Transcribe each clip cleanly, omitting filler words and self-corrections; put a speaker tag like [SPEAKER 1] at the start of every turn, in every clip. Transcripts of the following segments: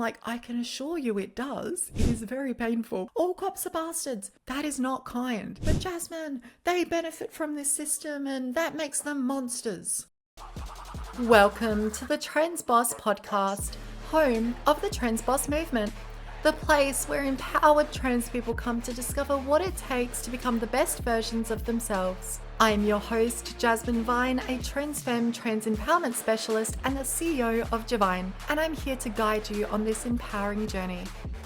[SPEAKER 1] like, I can assure you it does. It is very painful. All cops are bastards. That is not kind. But Jasmine, they benefit from this system and that makes them monsters. Welcome to the Trans Boss podcast, home of the Trans Boss movement, the place where empowered trans people come to discover what it takes to become the best versions of themselves. I am your host, Jasmine Vine, a Transfem trans empowerment specialist and the CEO of Divine, and I'm here to guide you on this empowering journey.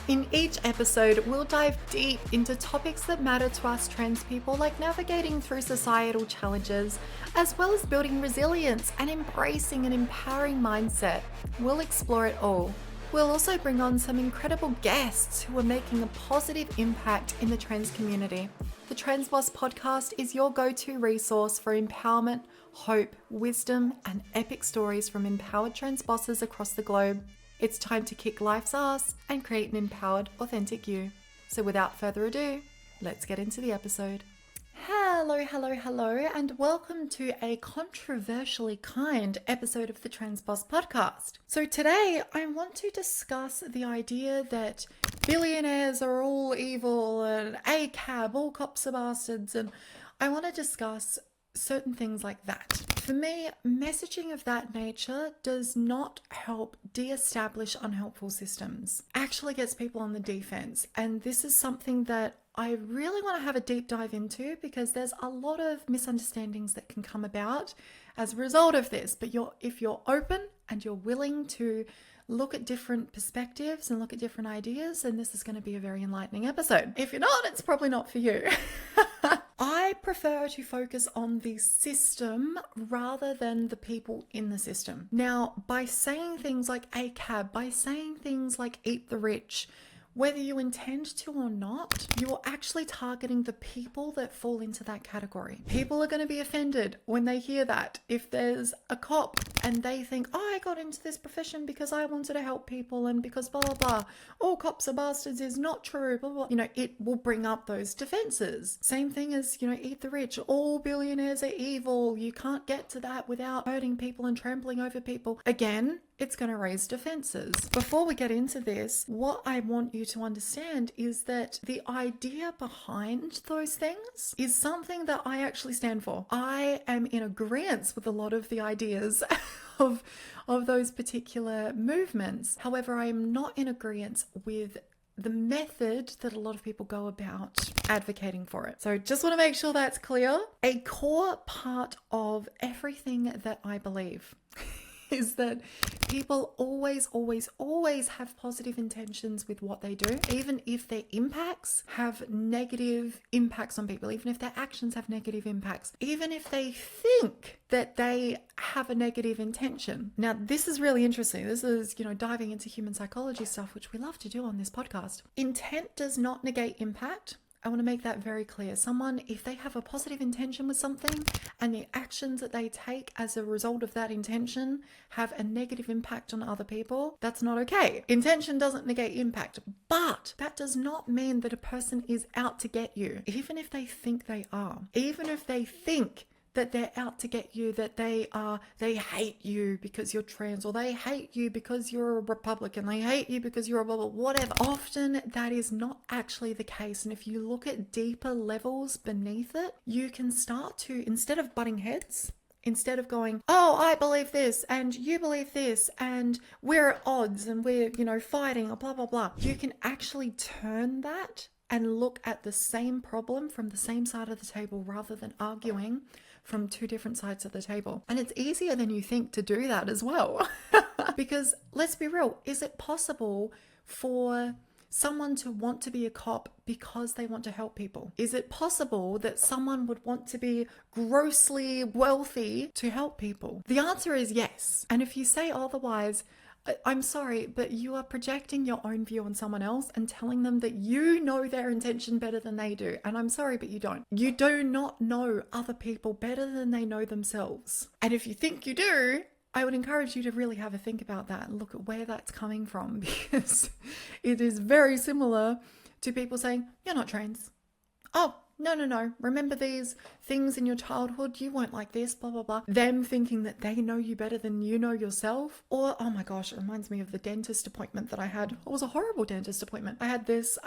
[SPEAKER 1] In each episode, we'll dive deep into topics that matter to us trans people, like navigating through societal challenges, as well as building resilience and embracing an empowering mindset. We'll explore it all. We'll also bring on some incredible guests who are making a positive impact in the trans community. The Trans Boss podcast is your go-to resource for empowerment, hope, wisdom, and epic stories from empowered trans bosses across the globe. It's time to kick life's ass and create an empowered, authentic you. So without further ado, let's get into the episode. Hello, and welcome to a controversially kind episode of the Trans Boss podcast. So today I want to discuss the idea that billionaires are all evil and ACAB, all cops are bastards, and I want to discuss certain things like that. For me, messaging of that nature does not help de-establish unhelpful systems. Actually gets people on the defense, and this is something that I really want to have a deep dive into because there's a lot of misunderstandings that can come about as a result of this. But if you're open and you're willing to look at different perspectives and look at different ideas, then this is going to be a very enlightening episode. If you're not, it's probably not for you. I prefer to focus on the system rather than the people in the system. Now, by saying things like ACAB, by saying things like eat the rich, whether you intend to or not, you're actually targeting the people that fall into that category. People are going to be offended when they hear that. If there's a cop and they think, oh, I got into this profession because I wanted to help people and because blah, blah, blah, all cops are bastards is not true, blah, blah. It will bring up those defenses. Same thing as, eat the rich. All billionaires are evil. You can't get to that without hurting people and trampling over people. Again, it's going to raise defenses. Before we get into this, what I want you to understand is that the idea behind those things is something that I actually stand for. I am in agreement with a lot of the ideas of those particular movements. However, I am not in agreement with the method that a lot of people go about advocating for it. So just want to make sure that's clear. A core part of everything that I believe is that people always have positive intentions with what they do, even if their impacts have negative impacts on people, even if their actions have negative impacts, even if they think that they have a negative intention. Now, this is really interesting. This is, diving into human psychology stuff, which we love to do on this podcast. Intent does not negate impact. I want to make that very clear. Someone, if they have a positive intention with something and the actions that they take as a result of that intention have a negative impact on other people, that's not okay. Intention doesn't negate impact, but that does not mean that a person is out to get you, even if they think they are. Even if they think that they're out to get you, that they hate you because you're trans, or they hate you because you're a Republican, they hate you because you're a blah, blah, whatever. Often that is not actually the case. And if you look at deeper levels beneath it, you can start to, instead of butting heads, instead of going, oh, I believe this and you believe this and we're at odds and we're, fighting or blah, blah, blah, you can actually turn that and look at the same problem from the same side of the table rather than arguing from two different sides of the table. And it's easier than you think to do that as well. Because let's be real, is it possible for someone to want to be a cop because they want to help people? Is it possible that someone would want to be grossly wealthy to help people? The answer is yes. And if you say otherwise, I'm sorry, but you are projecting your own view on someone else and telling them that you know their intention better than they do. And I'm sorry, but you don't. You do not know other people better than they know themselves. And if you think you do, I would encourage you to really have a think about that and look at where that's coming from, because it is very similar to people saying, you're not trans. Oh, No. Remember these things in your childhood? You weren't like this, blah, blah, blah. Them thinking that they know you better than you know yourself. Or, oh my gosh, it reminds me of the dentist appointment that I had. It was a horrible dentist appointment. I had this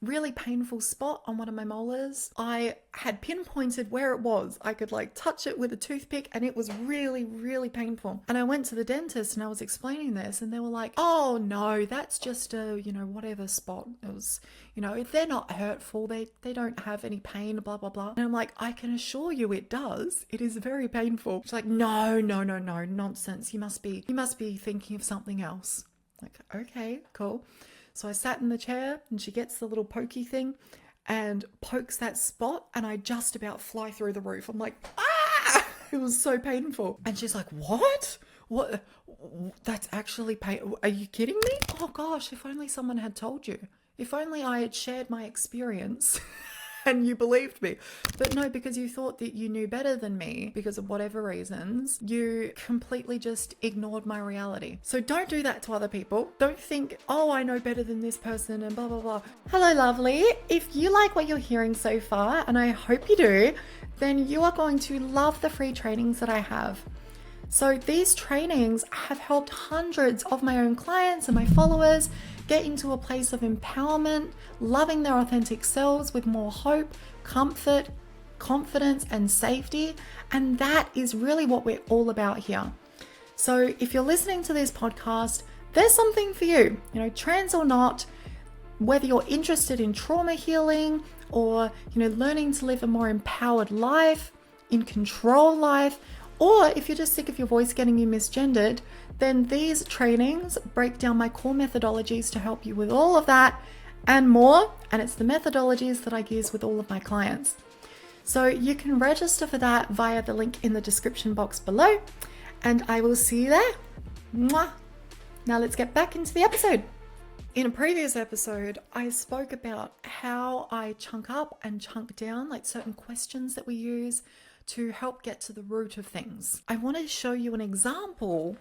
[SPEAKER 1] really painful spot on one of my molars. I had pinpointed where it was. I could like touch it with a toothpick and it was really, really painful. And I went to the dentist and I was explaining this and they were like, oh no, that's just a, whatever spot. It was, they're not hurtful. They don't have any pain, blah, blah, blah. And I'm like, I can assure you it does. It is very painful. She's like, no, nonsense. You must be thinking of something else. Like, okay, cool. So I sat in the chair and she gets the little pokey thing and pokes that spot and I just about fly through the roof. I'm like, ah! It was so painful. And she's like, what? What? That's actually pain. Are you kidding me? Oh gosh, if only someone had told you. If only I had shared my experience and you believed me. But no, because you thought that you knew better than me because of whatever reasons, you completely just ignored my reality. So don't do that to other people. Don't think, oh, I know better than this person and blah, blah, blah. Hello, lovely. If you like what you're hearing so far, and I hope you do, then you are going to love the free trainings that I have. So these trainings have helped hundreds of my own clients and my followers get into a place of empowerment, loving their authentic selves with more hope, comfort, confidence, and safety. And that is really what we're all about here. So if you're listening to this podcast, there's something for you, trans or not, whether you're interested in trauma healing or, learning to live a more empowered life, in control life, or if you're just sick of your voice getting you misgendered, then these trainings break down my core methodologies to help you with all of that and more. And it's the methodologies that I use with all of my clients. So you can register for that via the link in the description box below, and I will see you there. Mwah. Now let's get back into the episode. In a previous episode, I spoke about how I chunk up and chunk down like certain questions that we use to help get to the root of things. I want to show you an example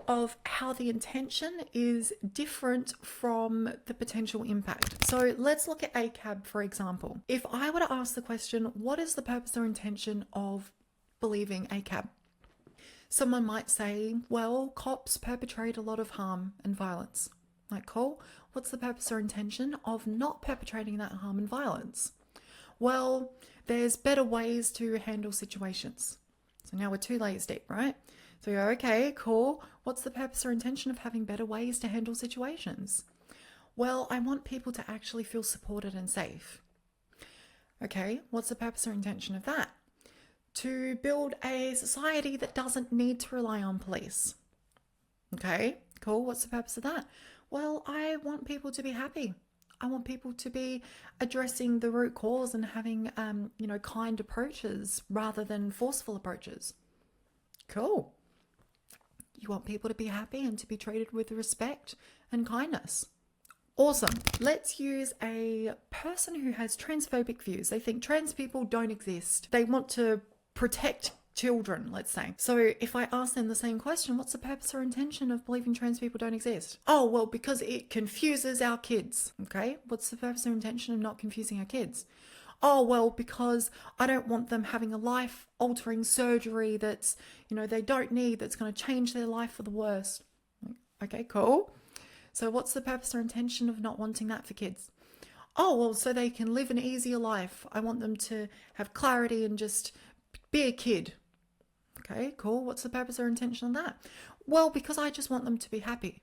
[SPEAKER 1] of how the intention is different from the potential impact. So let's look at ACAB, for example. If I were to ask the question, what is the purpose or intention of believing ACAB? Someone might say, well, cops perpetrate a lot of harm and violence. Like, cool. What's the purpose or intention of not perpetrating that harm and violence? Well, there's better ways to handle situations. So now we're 2 layers deep, right? So you go, okay, cool. What's the purpose or intention of having better ways to handle situations? Well, I want people to actually feel supported and safe. Okay, what's the purpose or intention of that? To build a society that doesn't need to rely on police. Okay, cool. What's the purpose of that? Well, I want people to be happy. I want people to be addressing the root cause and having, kind approaches rather than forceful approaches. Cool. You want people to be happy and to be treated with respect and kindness. Awesome. Let's use a person who has transphobic views. They think trans people don't exist. They want to protect children, let's say. So if I ask them the same question, what's the purpose or intention of believing trans people don't exist? Oh, well, because it confuses our kids. Okay, what's the purpose or intention of not confusing our kids? Oh, well, because I don't want them having a life-altering surgery that's, they don't need, that's going to change their life for the worst. Okay, cool. So what's the purpose or intention of not wanting that for kids? Oh, well, so they can live an easier life. I want them to have clarity and just be a kid. Okay, cool. What's the purpose or intention of that? Well, because I just want them to be happy.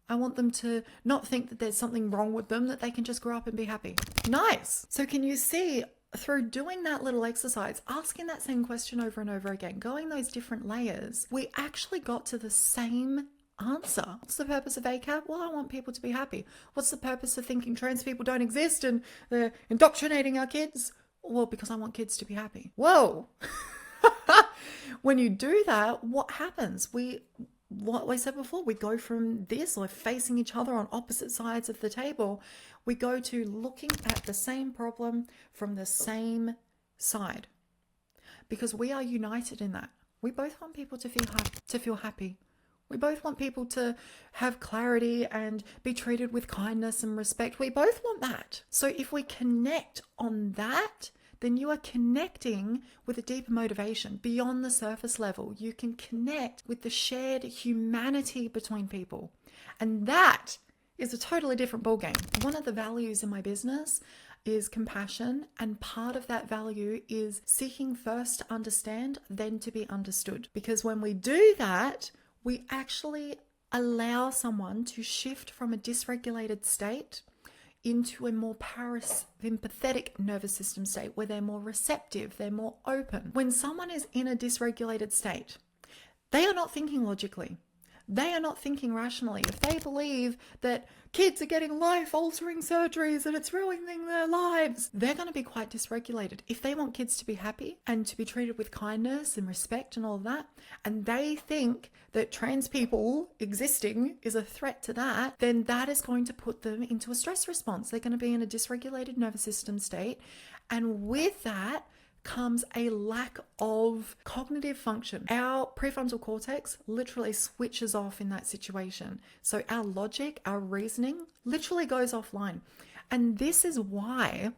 [SPEAKER 1] I want them to not think that there's something wrong with them, that they can just grow up and be happy. Nice. So can you see, through doing that little exercise, asking that same question over and over again, going those different layers, we actually got to the same answer. What's the purpose of ACAB? Well, I want people to be happy. What's the purpose of thinking trans people don't exist and they're indoctrinating our kids? Well, because I want kids to be happy. Whoa. When you do that, what happens? What I said before, we go from this, or facing each other on opposite sides of the table, we go to looking at the same problem from the same side. Because we are united in that. We both want people to feel happy. We both want people to have clarity and be treated with kindness and respect. We both want that. So if we connect on that, then you are connecting with a deeper motivation beyond the surface level. You can connect with the shared humanity between people. And that is a totally different ballgame. One of the values in my business is compassion, and part of that value is seeking first to understand, then to be understood. Because when we do that, we actually allow someone to shift from a dysregulated state into a more parasympathetic nervous system state where they're more receptive, they're more open. When someone is in a dysregulated state, they are not thinking logically. They are not thinking rationally. If they believe that kids are getting life-altering surgeries and it's ruining their lives, they're going to be quite dysregulated. If they want kids to be happy and to be treated with kindness and respect and all of that, and they think that trans people existing is a threat to that, then that is going to put them into a stress response. They're going to be in a dysregulated nervous system state. And with that comes a lack of cognitive function. Our prefrontal cortex literally switches off in that situation. So our logic, our reasoning literally goes offline. And this is why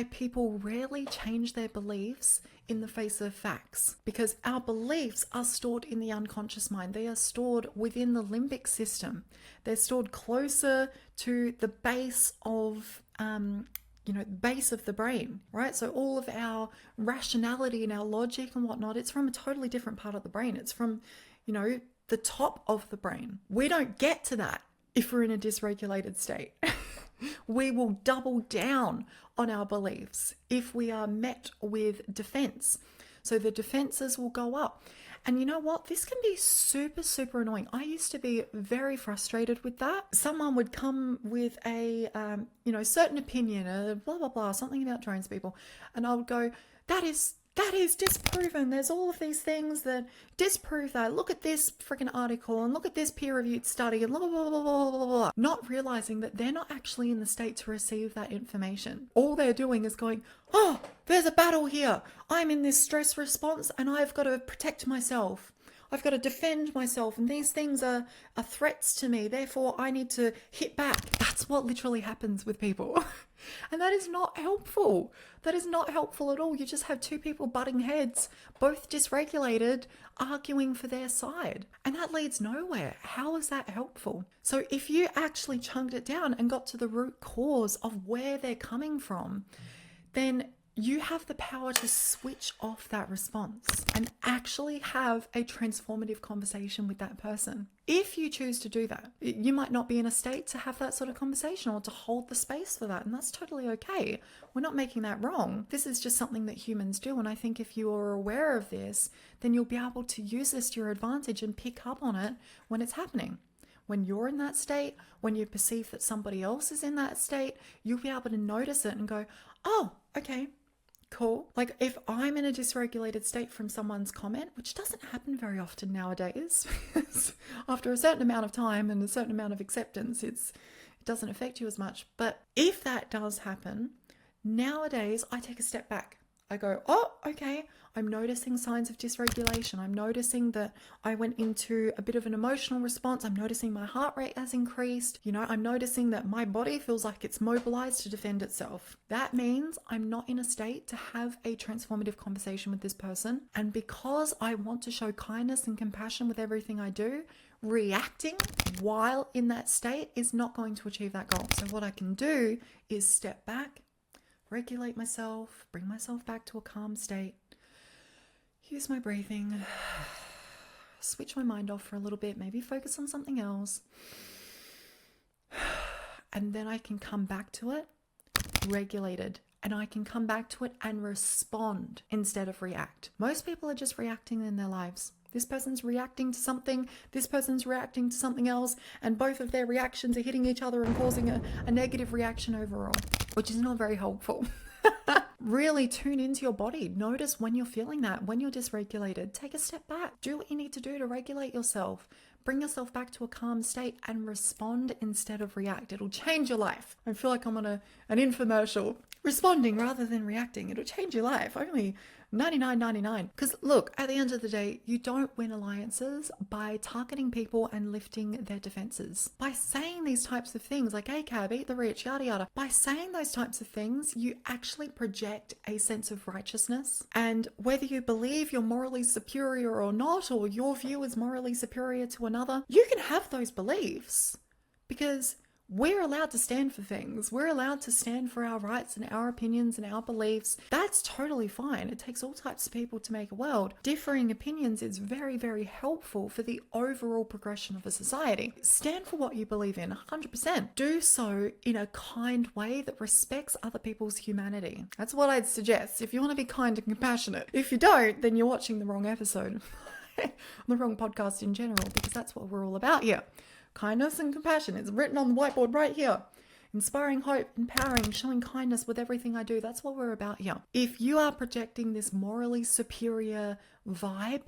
[SPEAKER 1] people rarely change their beliefs in the face of facts, because our beliefs are stored in the unconscious mind. They are stored within the limbic system. They're stored closer to the base of base of the brain, right? So all of our rationality and our logic and whatnot, it's from a totally different part of the brain. It's from, the top of the brain. We don't get to that if we're in a dysregulated state. We will double down on our beliefs if we are met with defense. So the defenses will go up. And you know what? This can be super, super annoying. I used to be very frustrated with that. Someone would come with a, certain opinion, blah, blah, blah, something about trans people. And I would go, that is disproven. There's all of these things that disprove that. Look at this freaking article and look at this peer-reviewed study and blah, blah, blah, blah, blah, blah. Not realizing that they're not actually in the state to receive that information. All they're doing is going, oh, there's a battle here. I'm in this stress response and I've got to protect myself. I've got to defend myself and these things are threats to me. Therefore, I need to hit back. That's what literally happens with people. And that is not helpful. That is not helpful at all. You just have two people butting heads, both dysregulated, arguing for their side. And that leads nowhere. How is that helpful? So if you actually chunked it down and got to the root cause of where they're coming from, then you have the power to switch off that response and actually have a transformative conversation with that person. If you choose to do that, you might not be in a state to have that sort of conversation or to hold the space for that. And that's totally okay. We're not making that wrong. This is just something that humans do. And I think if you are aware of this, then you'll be able to use this to your advantage and pick up on it when it's happening. When you're in that state, when you perceive that somebody else is in that state, you'll be able to notice it and go, oh, okay. Cool. Like if I'm in a dysregulated state from someone's comment, which doesn't happen very often nowadays, after a certain amount of time and a certain amount of acceptance, it doesn't affect you as much. But if that does happen, nowadays I take a step back. I go, oh, okay, I'm noticing signs of dysregulation. I'm noticing that I went into a bit of an emotional response. I'm noticing my heart rate has increased. I'm noticing that my body feels like it's mobilized to defend itself. That means I'm not in a state to have a transformative conversation with this person. And because I want to show kindness and compassion with everything I do, reacting while in that state is not going to achieve that goal. So what I can do is step back, regulate myself, bring myself back to a calm state, use my breathing, switch my mind off for a little bit, maybe focus on something else, and then I can come back to it regulated, and I can come back to it and respond instead of react. Most people are just reacting in their lives. This person's reacting to something, this person's reacting to something else, and both of their reactions are hitting each other and causing a negative reaction overall, which is not very helpful. Really tune into your body. Notice when you're feeling that, when you're dysregulated. Take a step back. Do what you need to do to regulate yourself. Bring yourself back to a calm state and respond instead of react. It'll change your life. I feel like I'm on an infomercial. Responding rather than reacting. It'll change your life. 99.99. Because look, at the end of the day, you don't win alliances by targeting people and lifting their defenses. By saying these types of things like ACAB, eat the rich, yada yada, by saying those types of things, you actually project a sense of righteousness. And whether you believe you're morally superior or not, or your view is morally superior to another, you can have those beliefs because we're allowed to stand for things. We're allowed to stand for our rights and our opinions and our beliefs. That's totally fine. It takes all types of people to make a world. Differing opinions is very, very helpful for the overall progression of a society. Stand for what you believe in, 100%. Do so in a kind way that respects other people's humanity. That's what I'd suggest if you want to be kind and compassionate. If you don't, then you're watching the wrong episode. The wrong podcast in general, because that's what we're all about here. Kindness and compassion. It's written on the whiteboard right here. Inspiring hope, empowering, showing kindness with everything I do. That's what we're about here. If you are projecting this morally superior vibe,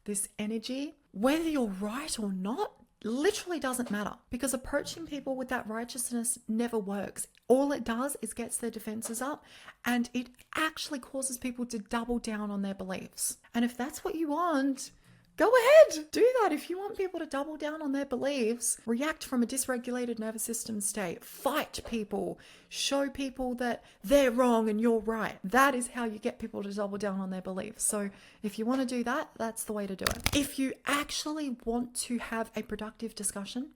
[SPEAKER 1] this energy, whether you're right or not, literally doesn't matter, because approaching people with that righteousness never works. All it does is gets their defenses up, and it actually causes people to double down on their beliefs. And if that's what you want, go ahead, do that. If you want people to double down on their beliefs, react from a dysregulated nervous system state, fight people, show people that they're wrong and you're right. That is how you get people to double down on their beliefs. So if you want to do that, that's the way to do it. If you actually want to have a productive discussion,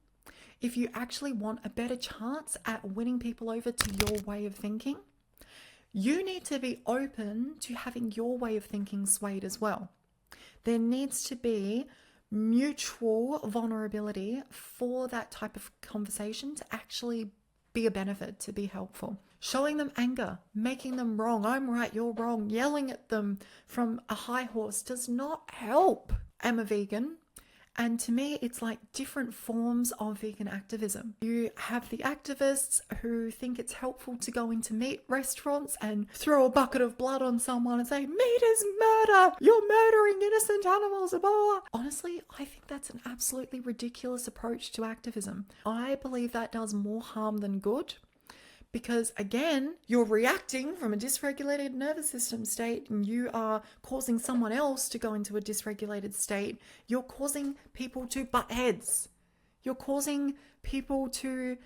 [SPEAKER 1] if you actually want a better chance at winning people over to your way of thinking, you need to be open to having your way of thinking swayed as well. There needs to be mutual vulnerability for that type of conversation to actually be a benefit, to be helpful. Showing them anger, making them wrong, I'm right, you're wrong, yelling at them from a high horse does not help. I'm a vegan, and to me, it's like different forms of vegan activism. You have the activists who think it's helpful to go into meat restaurants and throw a bucket of blood on someone and say, meat is murder, you're murdering innocent animals, blah, blah, blah. Honestly, I think that's an absolutely ridiculous approach to activism. I believe that does more harm than good. Because again, you're reacting from a dysregulated nervous system state and you are causing someone else to go into a dysregulated state. You're causing people to butt heads. You're causing people to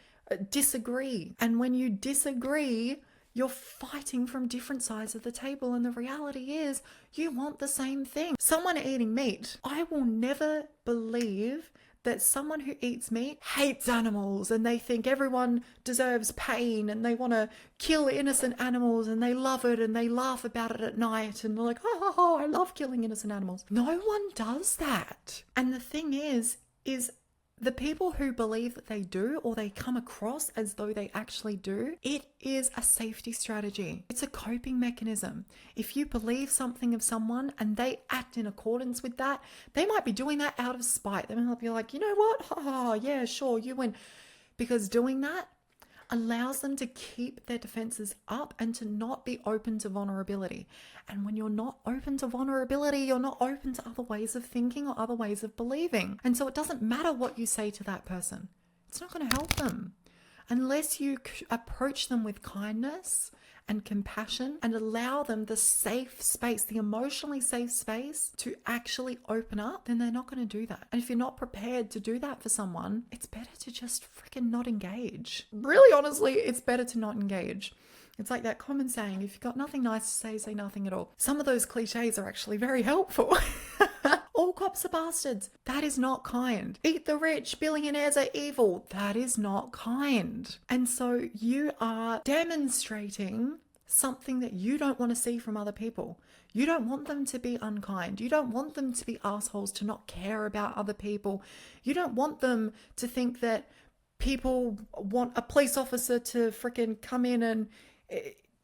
[SPEAKER 1] disagree. And when you disagree, you're fighting from different sides of the table. And the reality is you want the same thing. Someone eating meat, I will never believe that someone who eats meat hates animals and they think everyone deserves pain and they want to kill innocent animals and they love it and they laugh about it at night and they're like, oh, I love killing innocent animals. No one does that. And the thing is the people who believe that they do, or they come across as though they actually do, it is a safety strategy. It's a coping mechanism. If you believe something of someone and they act in accordance with that, they might be doing that out of spite. They might be like, you know what? Oh, yeah, sure, you win. Because doing that allows them to keep their defenses up and to not be open to vulnerability. And when you're not open to vulnerability, you're not open to other ways of thinking or other ways of believing. And so it doesn't matter what you say to that person. It's not going to help them unless you approach them with kindness and compassion and allow them the safe space, the emotionally safe space to actually open up. Then they're not going to do that. And if you're not prepared to do that for someone, it's better to just freaking not engage. Really, honestly, it's better to not engage. It's like that common saying, if you've got nothing nice to say nothing at all. Some of those cliches are actually very helpful. All cops are bastards. That is not kind. Eat the rich, billionaires are evil. That is not kind. And so you are demonstrating something that you don't want to see from other people. You don't want them to be unkind. You don't want them to be assholes, to not care about other people. You don't want them to think that people want a police officer to freaking come in and,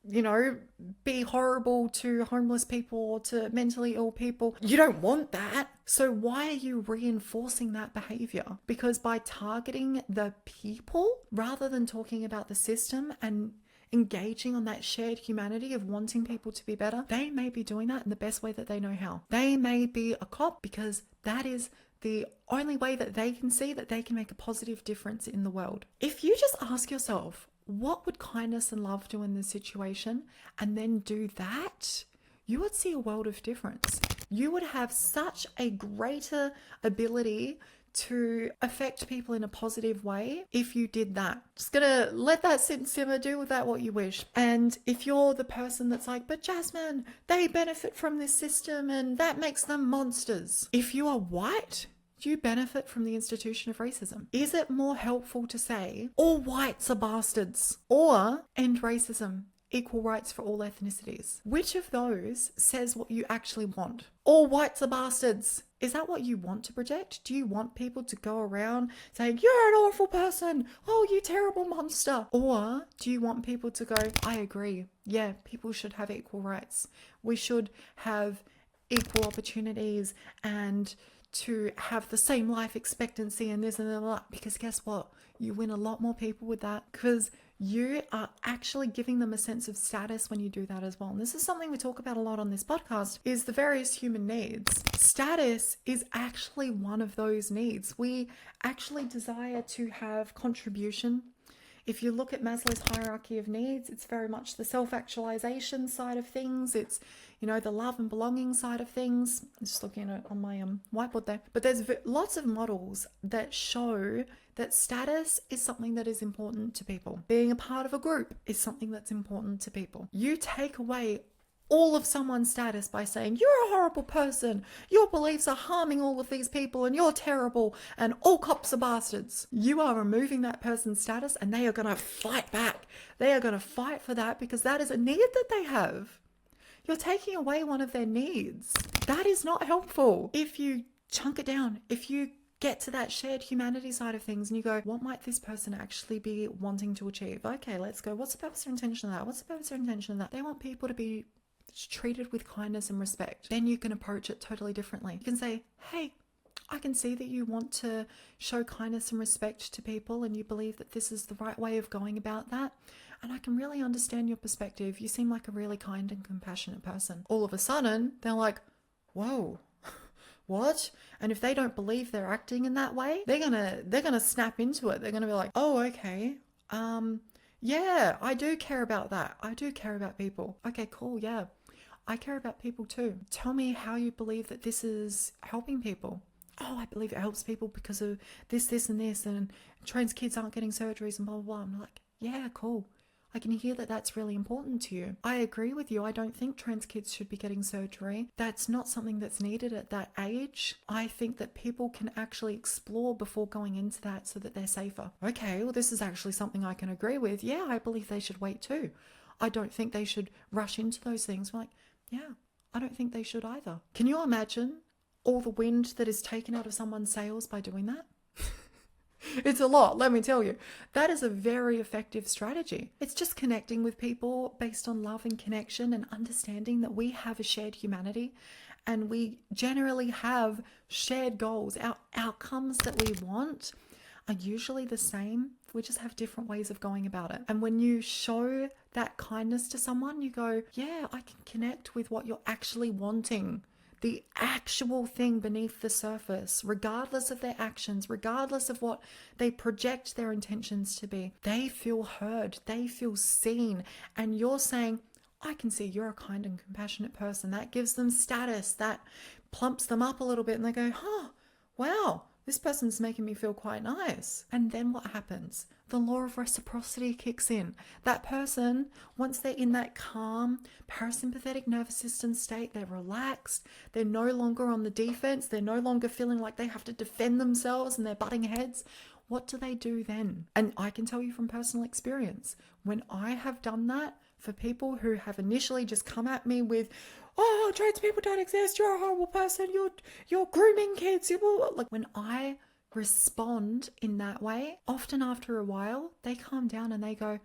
[SPEAKER 1] you know, be horrible to homeless people or to mentally ill people. You don't want that. So why are you reinforcing that behavior? Because by targeting the people rather than talking about the system and engaging on that shared humanity of wanting people to be better, they may be doing that in the best way that they know how. They may be a cop because that is the only way that they can see that they can make a positive difference in the world. If you just ask yourself, what would kindness and love do in this situation? And then do that, you would see a world of difference. You would have such a greater ability to affect people in a positive way if you did that. Just gonna let that sit and simmer, do with that what you wish. And if you're the person that's like, but Jasmine, they benefit from this system and that makes them monsters. If you are white, do you benefit from the institution of racism? Is it more helpful to say all whites are bastards or end racism? Equal rights for all ethnicities. Which of those says what you actually want? All whites are bastards. Is that what you want to project? Do you want people to go around saying, you're an awful person, oh, you terrible monster? Or do you want people to go, I agree, yeah, people should have equal rights. We should have equal opportunities and to have the same life expectancy and this and that. Because guess what? You win a lot more people with that, because you are actually giving them a sense of status when you do that as well. And this is something we talk about a lot on this podcast, is the various human needs. Status is actually one of those needs. We actually desire to have contribution. If you look at Maslow's hierarchy of needs, it's very much the self-actualization side of things. It's, the love and belonging side of things. I'm just looking at it on my whiteboard there. But there's lots of models that show that status is something that is important to people. Being a part of a group is something that's important to people. You take away all of someone's status by saying, you're a horrible person, your beliefs are harming all of these people, and you're terrible, and all cops are bastards. You are removing that person's status, and they are going to fight back. They are going to fight for that because that is a need that they have. You're taking away one of their needs. That is not helpful. If you chunk it down, if you get to that shared humanity side of things and you go, what might this person actually be wanting to achieve? Okay, let's go. What's the purpose or intention of that? What's the purpose or intention of that? They want people to be treated with kindness and respect. Then you can approach it totally differently. You can say, hey, I can see that you want to show kindness and respect to people and you believe that this is the right way of going about that. And I can really understand your perspective. You seem like a really kind and compassionate person. All of a sudden, they're like, whoa, what? And if they don't believe they're acting in that way, they're gonna snap into it. They're gonna be like, oh, okay. Yeah, I do care about that. I do care about people. Okay, cool. Yeah, I care about people too. Tell me how you believe that this is helping people. Oh, I believe it helps people because of this, and this, and trans kids aren't getting surgeries and blah, blah, blah. I'm like, yeah, cool. I can hear that that's really important to you. I agree with you. I don't think trans kids should be getting surgery. That's not something that's needed at that age. I think that people can actually explore before going into that so that they're safer. Okay, well, this is actually something I can agree with. Yeah, I believe they should wait too. I don't think they should rush into those things. I'm like, yeah, I don't think they should either. Can you imagine all the wind that is taken out of someone's sails by doing that? It's a lot, let me tell you. That is a very effective strategy. It's just connecting with people based on love and connection and understanding that we have a shared humanity and we generally have shared goals. Our outcomes that we want are usually the same. We just have different ways of going about it. And when you show that kindness to someone, you go, yeah, I can connect with what you're actually wanting. The actual thing beneath the surface, regardless of their actions, regardless of what they project their intentions to be, they feel heard, they feel seen. And you're saying, I can see you're a kind and compassionate person. That gives them status, that plumps them up a little bit and they go, wow, this person's making me feel quite nice. And then what happens? The law of reciprocity kicks in. That person, once they're in that calm parasympathetic nervous system state, they're relaxed, they're no longer on the defense, they're no longer feeling like they have to defend themselves and they're butting heads. What do they do then? And I can tell you from personal experience, when I have done that for people who have initially just come at me with, oh, trans people don't exist, you're a horrible person, you're grooming kids, like when I respond in that way, often after a while, they calm down and they go,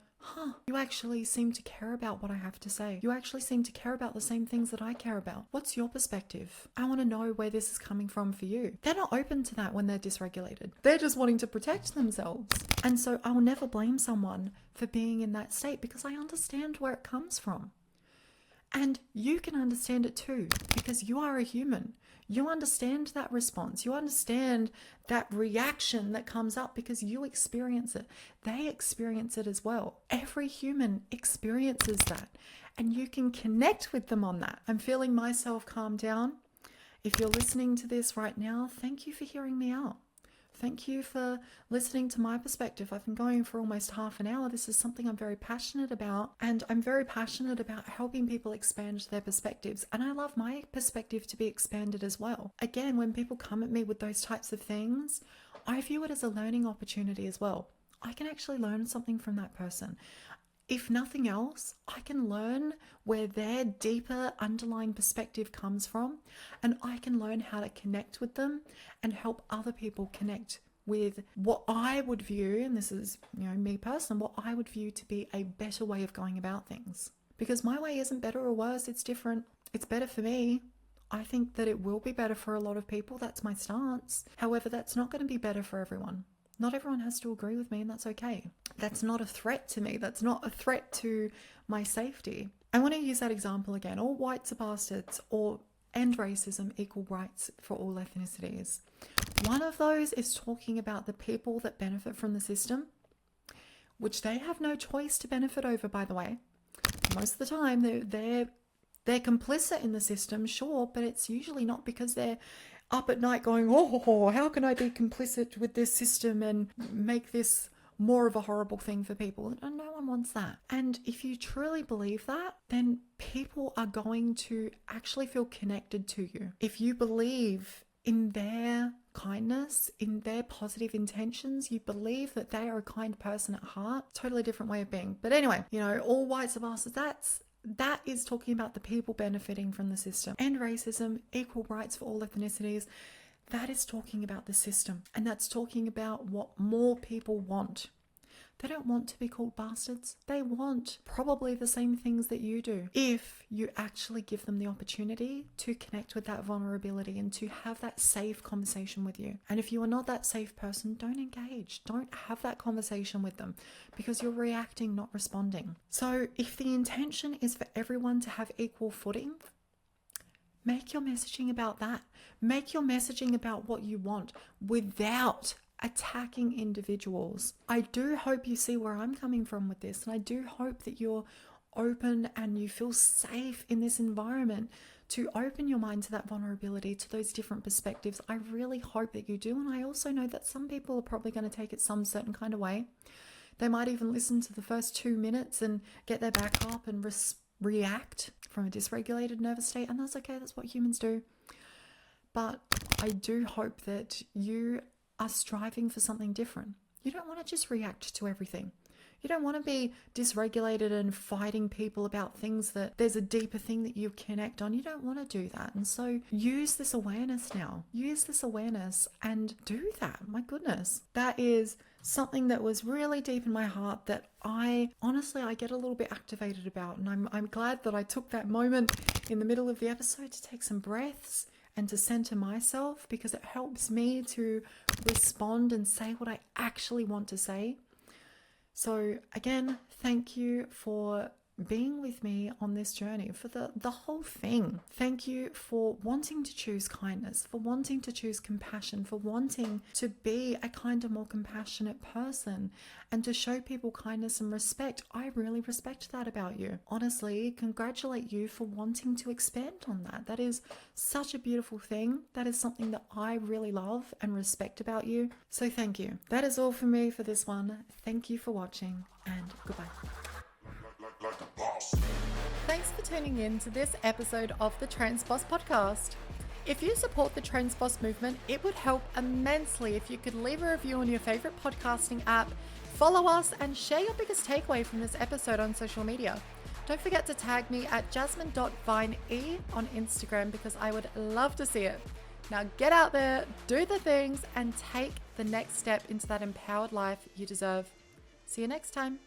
[SPEAKER 1] you actually seem to care about what I have to say. You actually seem to care about the same things that I care about. What's your perspective? I want to know where this is coming from for you. They're not open to that when they're dysregulated. They're just wanting to protect themselves. And so I will never blame someone for being in that state because I understand where it comes from. And you can understand it too, because you are a human. You understand that response. You understand that reaction that comes up because you experience it. They experience it as well. Every human experiences that, and you can connect with them on that. I'm feeling myself calm down. If you're listening to this right now, thank you for hearing me out. Thank you for listening to my perspective. I've been going for almost half an hour. This is something I'm very passionate about, and I'm very passionate about helping people expand their perspectives. And I love my perspective to be expanded as well. Again, when people come at me with those types of things, I view it as a learning opportunity as well. I can actually learn something from that person. If nothing else, I can learn where their deeper underlying perspective comes from, and I can learn how to connect with them and help other people connect with what I would view, and this is, me personally, what I would view to be a better way of going about things. Because my way isn't better or worse, it's different. It's better for me. I think that it will be better for a lot of people. That's my stance. However, that's not going to be better for everyone. Not everyone has to agree with me, and that's okay. That's not a threat to me. That's not a threat to my safety. I want to use that example again. All whites are bastards, and racism equal rights for all ethnicities. One of those is talking about the people that benefit from the system, which they have no choice to benefit over, by the way. Most of the time, they're complicit in the system, sure, but it's usually not because they're up at night going, oh, how can I be complicit with this system and make this more of a horrible thing for people? And no one wants that. And if you truly believe that, then people are going to actually feel connected to you. If you believe in their kindness, in their positive intentions, you believe that they are a kind person at heart, totally different way of being. But anyway, all whites are bastards, that is talking about the people benefiting from the system. And racism, equal rights for all ethnicities, that is talking about the system. And that's talking about what more people want. They don't want to be called bastards. They want probably the same things that you do, if you actually give them the opportunity to connect with that vulnerability and to have that safe conversation with you. And if you are not that safe person, don't engage. Don't have that conversation with them, because you're reacting, not responding. So if the intention is for everyone to have equal footing, make your messaging about that. Make your messaging about what you want without attacking individuals. I do hope you see where I'm coming from with this, and I do hope that you're open and you feel safe in this environment to open your mind to that vulnerability, to those different perspectives. I really hope that you do, and I also know that some people are probably going to take it some certain kind of way. They might even listen to the first 2 minutes and get their back up and react from a dysregulated nervous state, and that's okay. That's what humans do. But I do hope that you are striving for something different. You don't want to just react to everything. You don't want to be dysregulated and fighting people about things that there's a deeper thing that you connect on. You don't want to do that. And so use this awareness now. Use this awareness and do that. My goodness. That is something that was really deep in my heart that I get a little bit activated about. And I'm glad that I took that moment in the middle of the episode to take some breaths and to center myself, because it helps me to respond and say what I actually want to say. So again, thank you for being with me on this journey, for the whole thing. Thank you for wanting to choose kindness, for wanting to choose compassion, for wanting to be a kinder, more compassionate person and to show people kindness and respect. I really respect that about you. Honestly, congratulate you for wanting to expand on that. That is such a beautiful thing. That is something that I really love and respect about you. So thank you. That is all for me for this one. Thank you for watching, and goodbye. Thanks for tuning in to this episode of the Trans Boss podcast. If you support the Trans Boss movement, it would help immensely if you could leave a review on your favorite podcasting app, follow us, and share your biggest takeaway from this episode on social media. Don't forget to tag me at jasmine.vine on Instagram, because I would love to see it. Now get out there, do the things, and take the next step into that empowered life you deserve. See you next time.